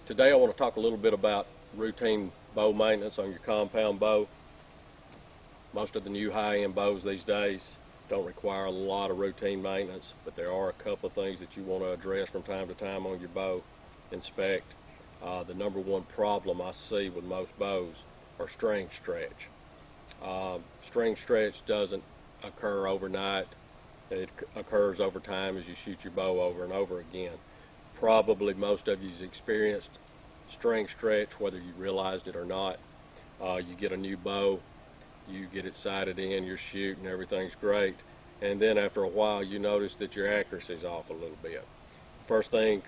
Today I want to talk a little bit about routine bow maintenance on your compound bow. Most of the new high-end bows these days don't require a lot of routine maintenance, but there are a couple of things that you want to address from time to time on your bow. Inspect. The number one problem I see with most bows are string stretch. String stretch doesn't occur overnight. It occurs over time as you shoot your bow over and over again. Probably most of you's experienced string stretch, whether you realized it or not. You get a new bow, you get it sighted in, you're shooting, everything's great, and then after a while you notice that your accuracy's off a little bit. First thing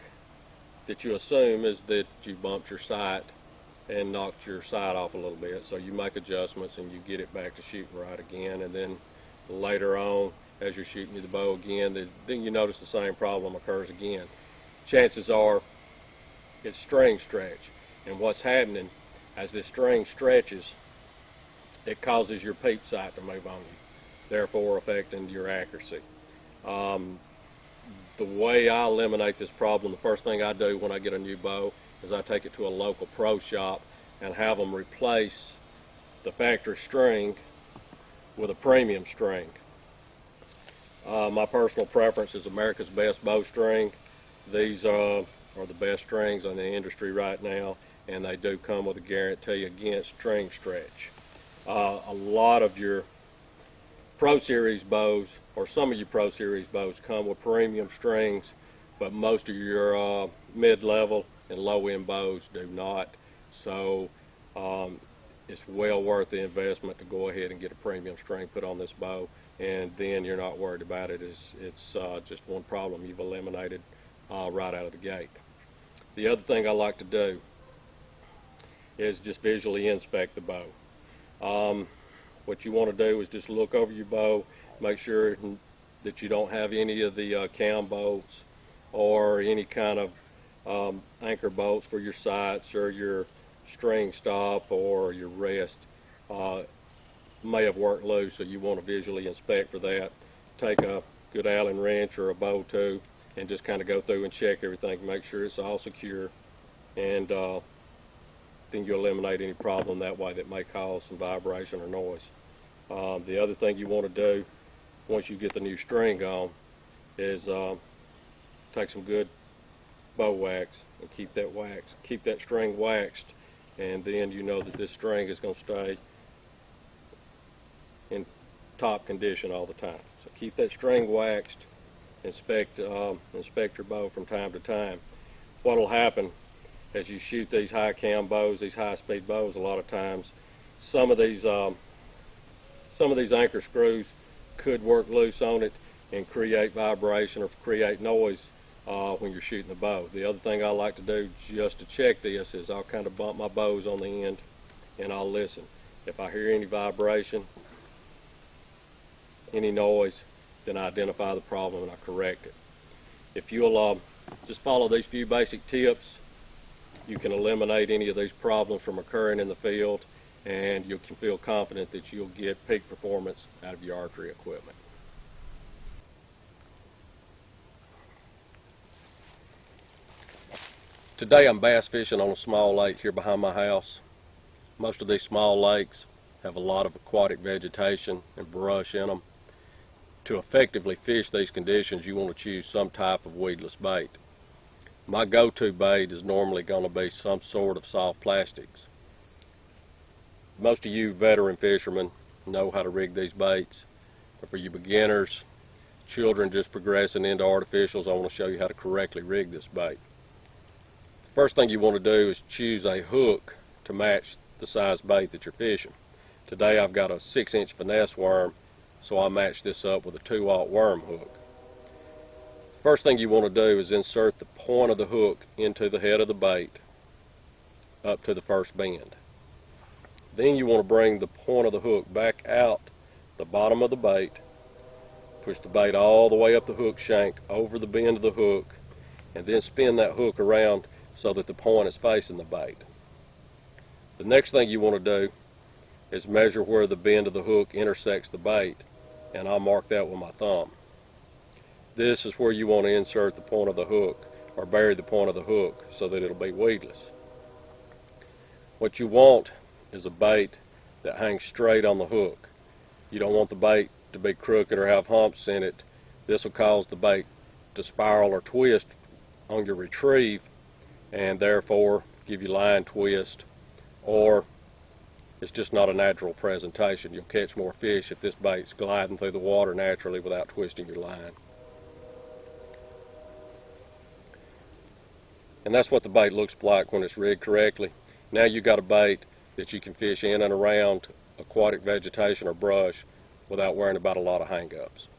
that you assume is that you bumped your sight and knocked your sight off a little bit, so you make adjustments and you get it back to shooting right again, and then later on as you're shooting the bow again, then you notice the same problem occurs again. Chances are it's string stretch, and what's happening as this string stretches, it causes your peep sight to move on you, therefore affecting your accuracy. The way I eliminate this problem, the first thing I do when I get a new bow is I take it to a local pro shop and have them replace the factory string with a premium string. My personal preference is America's Best Bowstring. These are the best strings in the industry right now, and they do come with a guarantee against string stretch. A lot of your Pro Series bows, or some of your Pro Series bows, come with premium strings, but most of your mid-level and low-end bows do not. So it's well worth the investment to go ahead and get a premium string put on this bow, and then you're not worried about it. It's just one problem you've eliminated right out of the gate. The other thing I like to do is just visually inspect the bow. What you want to do is just look over your bow, make sure that you don't have any of the cam bolts or any kind of anchor bolts for your sights or your string stop or your rest may have worked loose, so you want to visually inspect for that. Take a good Allen wrench or a bow tube and just kind of go through and check everything, make sure it's all secure, and then you eliminate any problem that way that may cause some vibration or noise. The other thing you want to do once you get the new string on is take some good bow wax and keep that string waxed, and then you know that this string is going to stay in top condition all the time. So keep that string waxed. Inspect your bow from time to time. What will happen as you shoot these high cam bows, these high speed bows, a lot of times some of these anchor screws could work loose on it and create vibration or create noise when you're shooting the bow. The other thing I like to do just to check this is I'll kind of bump my bows on the end and I'll listen. If I hear any vibration, any noise, then I identify the problem and I correct it. If you'll just follow these few basic tips, you can eliminate any of these problems from occurring in the field, and you can feel confident that you'll get peak performance out of your archery equipment. Today I'm bass fishing on a small lake here behind my house. Most of these small lakes have a lot of aquatic vegetation and brush in them. To effectively fish these conditions, you want to choose some type of weedless bait. My go-to bait is normally going to be some sort of soft plastics. Most of you veteran fishermen know how to rig these baits, but for you beginners, children just progressing into artificials, I want to show you how to correctly rig this bait. The first thing you want to do is choose a hook to match the size bait that you're fishing. Today I've got a 6-inch finesse worm, so I match this up with a 2/0 worm hook. First thing you want to do is insert the point of the hook into the head of the bait up to the first bend. Then you want to bring the point of the hook back out the bottom of the bait, push the bait all the way up the hook shank over the bend of the hook, and then spin that hook around so that the point is facing the bait. The next thing you want to do is measure where the bend of the hook intersects the bait, and I'll mark that with my thumb. This is where you want to insert the point of the hook or bury the point of the hook so that it'll be weedless. What you want is a bait that hangs straight on the hook. You don't want the bait to be crooked or have humps in it. This will cause the bait to spiral or twist on your retrieve and therefore give you line twist, or it's just not a natural presentation. You'll catch more fish if this bait's gliding through the water naturally without twisting your line. And that's what the bait looks like when it's rigged correctly. Now you've got a bait that you can fish in and around aquatic vegetation or brush without worrying about a lot of hang-ups.